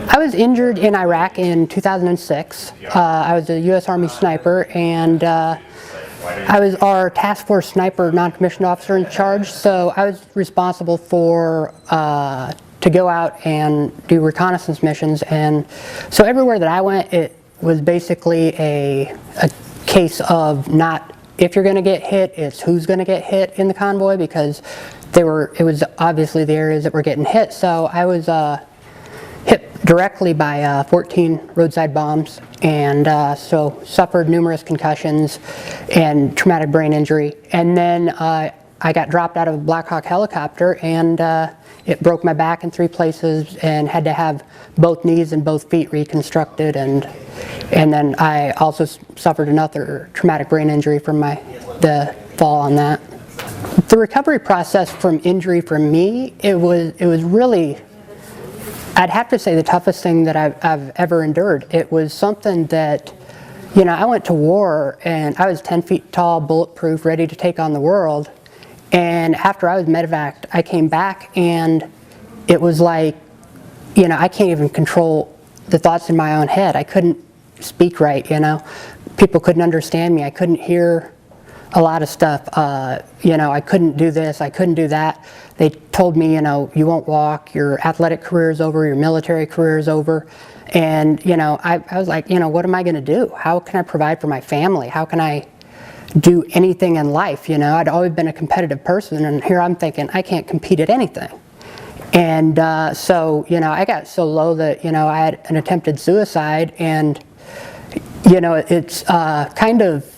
I was injured in Iraq in 2006. I was a U.S. Army sniper, and I was our task force sniper non-commissioned officer in charge, so I was responsible for to go out and do reconnaissance missions. And so everywhere that I went, it was basically a case of not if you're going to get hit, it's who's going to get hit in the convoy, because it was obviously the areas that were getting hit. So I was hit directly by 14 roadside bombs, and so suffered numerous concussions and traumatic brain injury. And then I got dropped out of a Black Hawk helicopter, and it broke my back in 3 places and had to have both knees and both feet reconstructed, and then I also suffered another traumatic brain injury from the fall on that. The recovery process from injury for me, it was really, I'd have to say, the toughest thing that I've ever endured. It was something that, you know, I went to war and I was 10 feet tall, bulletproof, ready to take on the world. And after I was medevaced, I came back and it was like, you know, I can't even control the thoughts in my own head. I couldn't speak right, you know. People couldn't understand me. I couldn't hear a lot of stuff. You know, I couldn't do this, I couldn't do that. They told me, you know, you won't walk, your athletic career is over, your military career is over. And, you know, I was like, you know, what am I going to do? How can I provide for my family? How can I do anything in life? You know, I'd always been a competitive person, and here I'm thinking I can't compete at anything. And so, you know, I got so low that, you know, I had an attempted suicide. And, you know, it's kind of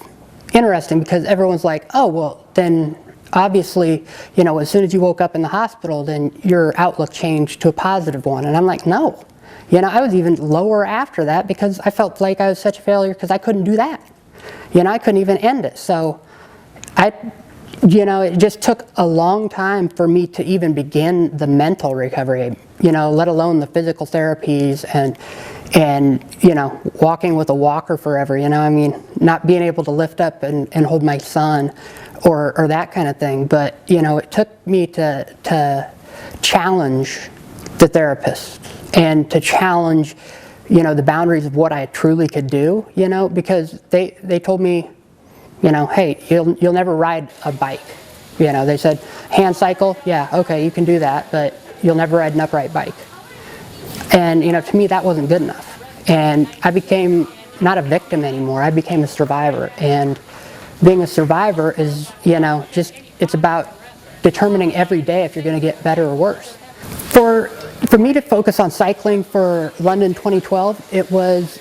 interesting because everyone's like, oh, well, then obviously, you know, as soon as you woke up in the hospital, then your outlook changed to a positive one. And I'm like, no. You know, I was even lower after that because I felt like I was such a failure because I couldn't do that. You know, I couldn't even end it. So you know, it just took a long time for me to even begin the mental recovery, you know, let alone the physical therapies and you know, walking with a walker forever, you know, I mean, not being able to lift up and hold my son or that kind of thing. But, you know, it took me to challenge the therapist and to challenge, you know, the boundaries of what I truly could do, you know, because they told me, you know, hey, you'll never ride a bike. You know, they said, hand cycle, yeah, okay, you can do that, but you'll never ride an upright bike. And, you know, to me that wasn't good enough. And I became not a victim anymore, I became a survivor. And being a survivor is, you know, just, it's about determining every day if you're going to get better or worse. For me to focus on cycling for London 2012, it was,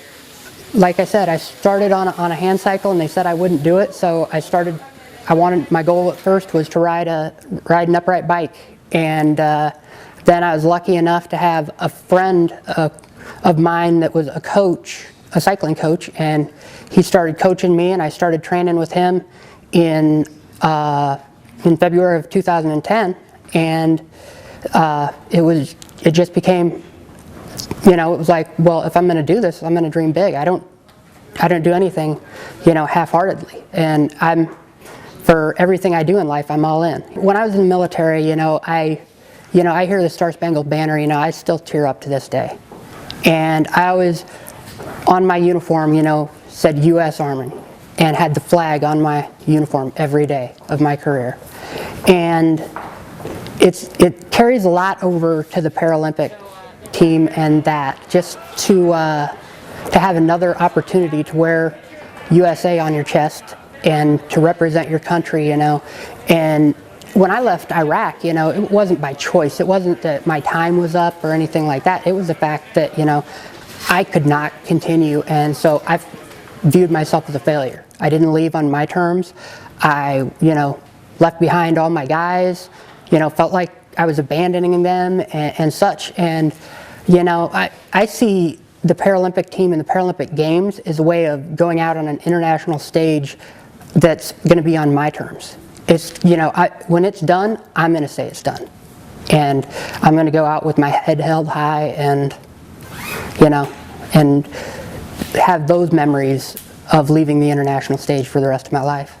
like I said, I started on a hand cycle and they said I wouldn't do it, so my goal at first was to ride an upright bike. And then I was lucky enough to have a friend of mine that was a coach, a cycling coach, and he started coaching me, and I started training with him in February of 2010. And it just became, you know, it was like, well, if I'm going to do this, I'm going to dream big. I don't do anything, you know, half-heartedly. And for everything I do in life, I'm all in. When I was in the military, you know, I hear the Star Spangled Banner, you know, I still tear up to this day. And I always, on my uniform, you know, said U.S. Army and had the flag on my uniform every day of my career. And it carries a lot over to the Paralympic team, and that just to have another opportunity to wear USA on your chest and to represent your country, you know. And when I left Iraq, you know, it wasn't by choice. It wasn't that my time was up or anything like that. It was the fact that, you know, I could not continue, and so I viewed myself as a failure. I didn't leave on my terms. I, you know, left behind all my guys, you know, felt like I was abandoning them and such. And, you know, I see the Paralympic team and the Paralympic Games as a way of going out on an international stage that's going to be on my terms. It's, you know, when it's done, I'm going to say it's done. And I'm going to go out with my head held high and, you know, and have those memories of leaving the international stage for the rest of my life.